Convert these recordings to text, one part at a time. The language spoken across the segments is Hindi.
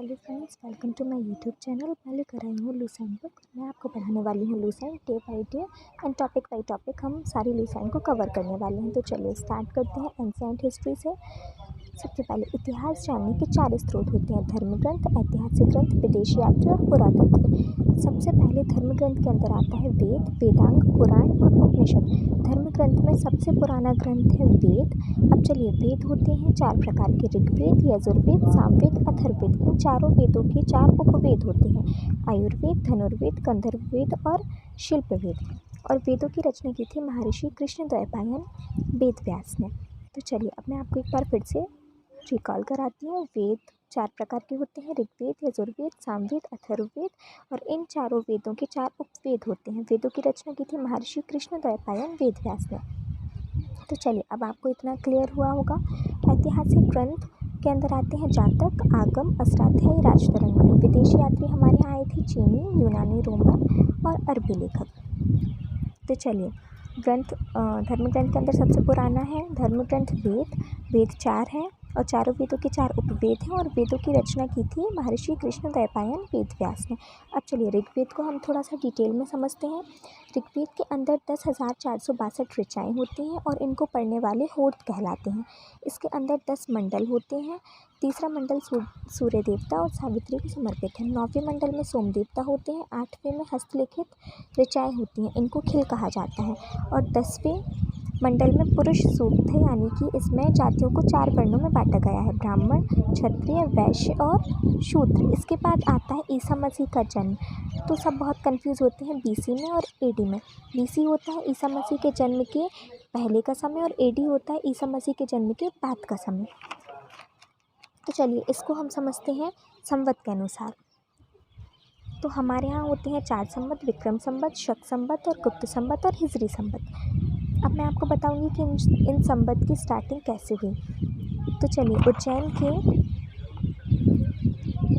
Hello friends, welcome to my YouTube channel. मैं लेकर आई हूँ लूसेंट बुक। मैं आपको पढ़ाने वाली हूँ Lucent day by day and topic by topic हम सारी लूसेंट को कवर करने वाले हैं। तो चलिए स्टार्ट करते हैं एंशिएंट हिस्ट्री से। सबसे पहले इतिहास जानने के 4 स्रोत होते हैं: धर्म ग्रंथ, ऐतिहासिक ग्रंथ, विदेशी यात्री और पुरातत्व। सबसे पहले धर्म ग्रंथ के अंदर आता है वेद, वेदांग, पुराण और उपनिषद। धर्म ग्रंथ में सबसे पुराना ग्रंथ है वेद। अब चलिए, वेद होते हैं 4 प्रकार के: ऋग्वेद, यजुर्वेद, सामवेद, अथर्ववेद। इन चारों वेदों के 4 उपवेद होते हैं: आयुर्वेद, धनुर्वेद, गंधर्ववेद और शिल्पवेद। और वेदों की रचना की थी महर्षि कृष्णद्वैपायन वेद व्यास ने। तो चलिए, अब मैं आपको एक बार फिर से रिकॉल कराती हूँ। वेद 4 प्रकार के होते हैं: ऋग्वेद, यजुर्वेद, सामवेद, अथर्ववेद। और इन चारों वेदों के 4 उपवेद होते हैं। वेदों की रचना की थी महर्षि कृष्णद्वैपायन वेद व्यास ने। तो चलिए, अब आपको इतना क्लियर हुआ होगा। ऐतिहासिक ग्रंथ के अंदर आते हैं जातक, आगम, अष्टाध्यायी, राजतरंगिणी। विदेशी यात्री हमारे यहाँ आए थे चीनी, यूनानी, रोमन और अरबी लेखक। तो चलिए, ग्रंथ धर्म ग्रंथ के अंदर सबसे पुराना है धर्म ग्रंथ वेद। वेद 4 हैं और चारों वेदों के 4 उपवेद हैं और वेदों की रचना की थी महर्षि कृष्णद्वैपायन वेद व्यास ने। अब चलिए, ऋग्वेद को हम थोड़ा सा डिटेल में समझते हैं। ऋग्वेद के अंदर 10,462 ऋचाएँ होती हैं और इनको पढ़ने वाले होत कहलाते हैं। इसके अंदर 10 मंडल होते हैं। तीसरा मंडल सूर्य देवता और सावित्री को समर्पित है। 9वें मंडल में सोम देवता होते हैं। 8वें में हस्तलिखित ऋचाएँ होती हैं, इनको खिल कहा जाता है। और 10वें मंडल में पुरुष सूक्त है, यानी कि इसमें जातियों को 4 वर्णों में बांटा गया है: ब्राह्मण, क्षत्रिय, वैश्य और शूद्र। इसके बाद आता है ईसा मसीह का जन्म। तो सब बहुत कंफ्यूज होते हैं बीसी में और एडी में। बीसी होता है ईसा मसीह के जन्म के पहले का समय और एडी होता है ईसा मसीह के जन्म के बाद का समय। तो चलिए, इसको हम समझते हैं संवत के अनुसार। तो हमारे यहाँ होते हैं 4 संवत: विक्रम संवत, शक संवत और गुप्त संवत और हिजरी संवत। अब मैं आपको बताऊंगी कि इन संवत की स्टार्टिंग कैसे हुई। तो चलिए,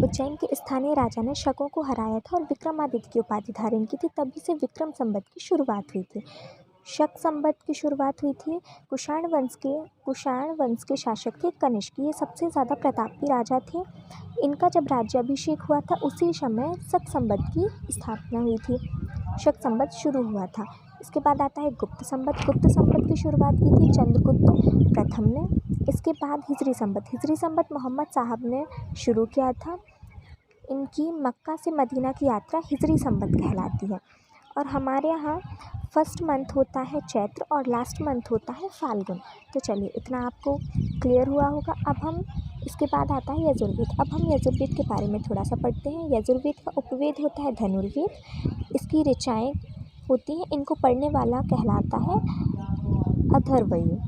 उज्जैन के स्थानीय राजा ने शकों को हराया था और विक्रमादित्य की उपाधि धारण की थी, तभी से विक्रम संवत की शुरुआत हुई थी। शक संवत की शुरुआत हुई थी कुषाण वंश के शासक थे कनिष्क। ये सबसे ज़्यादा प्रतापी राजा थे। इनका जब राज्याभिषेक हुआ था उसी समय शक संवत की स्थापना हुई थी, शक संवत शुरू हुआ था। इसके बाद आता है गुप्त संवत। गुप्त संवत की शुरुआत की थी चंद्रगुप्त प्रथम ने। इसके बाद हिजरी संवत मोहम्मद साहब ने शुरू किया था। इनकी मक्का से मदीना की यात्रा हिजरी संवत कहलाती है। और हमारे यहाँ फर्स्ट मंथ होता है चैत्र और लास्ट मंथ होता है फाल्गुन। तो चलिए, इतना आपको क्लियर हुआ होगा। अब हम इसके बाद आता है यजुर्वेद। अब हम यजुर्वेद के बारे में थोड़ा सा पढ़ते हैं। यजुर्वेद का उपवेद होता है धनुर्वेद। इसकी ऋचाएँ होती हैं, इनको पढ़ने वाला कहलाता है अथर्ववेद।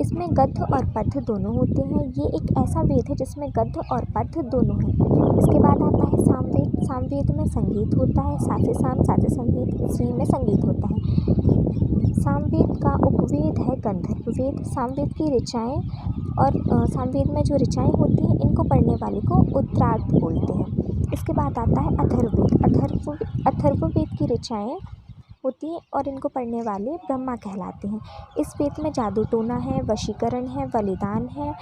इसमें गद्य और पद्य दोनों होते हैं। ये एक ऐसा वेद है जिसमें गद्य और पद्य दोनों हैं। इसके बाद आता है सामवेद। सामवेद में संगीत होता है, साथे संगीत, इसी में संगीत होता है। सामवेद का उपवेद है गंधर्ववेद। सामवेद की ऋचाएँ और सामवेद में जो ऋचाएँ होती हैं, इनको पढ़ने वाले को उत्तरार्ध बोलते हैं। इसके बाद आता है अथर्ववेद। अथर्ववेद की ऋचाएँ होती हैं और इनको पढ़ने वाले ब्रह्मा कहलाते हैं। इस वेद में जादू टोना है, वशीकरण है, बलिदान है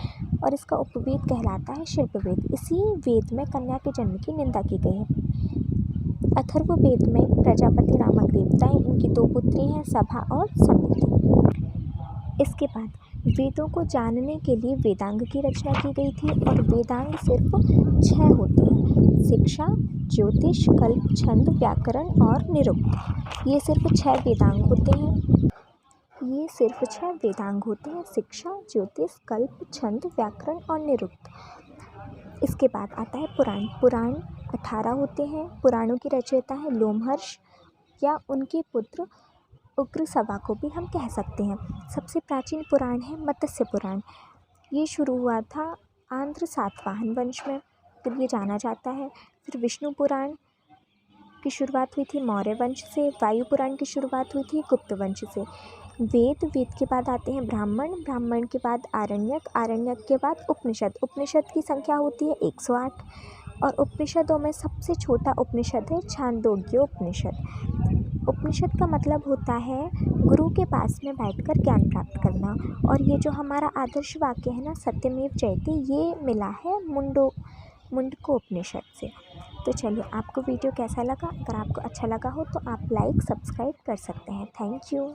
और इसका उपवेद कहलाता है शिल्पवेद। इसी वेद में कन्या के जन्म की निंदा की गई है। अथर्ववेद में प्रजापति नामक देवता हैं, इनकी 2 पुत्री हैं, सभा और समिति। इसके बाद वेदों को जानने के लिए वेदांग की रचना की गई थी और वेदांग सिर्फ 6 होते हैं: शिक्षा, ज्योतिष, कल्प, छंद, व्याकरण और निरुक्त। ये सिर्फ 6 वेदांग होते हैं: शिक्षा, ज्योतिष, कल्प, छंद, व्याकरण और निरुक्त। इसके बाद आता है पुराण 18 होते हैं। पुराणों की रचयिता है लोमहर्ष या उनके पुत्र उग्रसभा को भी हम कह सकते हैं। सबसे प्राचीन पुराण है मत्स्य पुराण। ये शुरू हुआ था आंध्र सातवाहन वंश में, फिर ये जाना जाता है। फिर विष्णु पुराण की शुरुआत हुई थी मौर्य वंश से। वायु पुराण की शुरुआत हुई थी गुप्त वंश से। वेद के बाद आते हैं ब्राह्मण के बाद आरण्यक के बाद उपनिषद की संख्या होती है 108। और उपनिषदों में सबसे छोटा उपनिषद है छांदोग्य उपनिषद का मतलब होता है गुरु के पास में बैठकर ज्ञान प्राप्त करना। और ये जो हमारा आदर्श वाक्य है ना, सत्यमेव जयते, ये मिला है मुंडको उपनिषद से। तो चलिए, आपको वीडियो कैसा लगा? अगर आपको अच्छा लगा हो तो आप लाइक सब्सक्राइब कर सकते हैं। Thank you.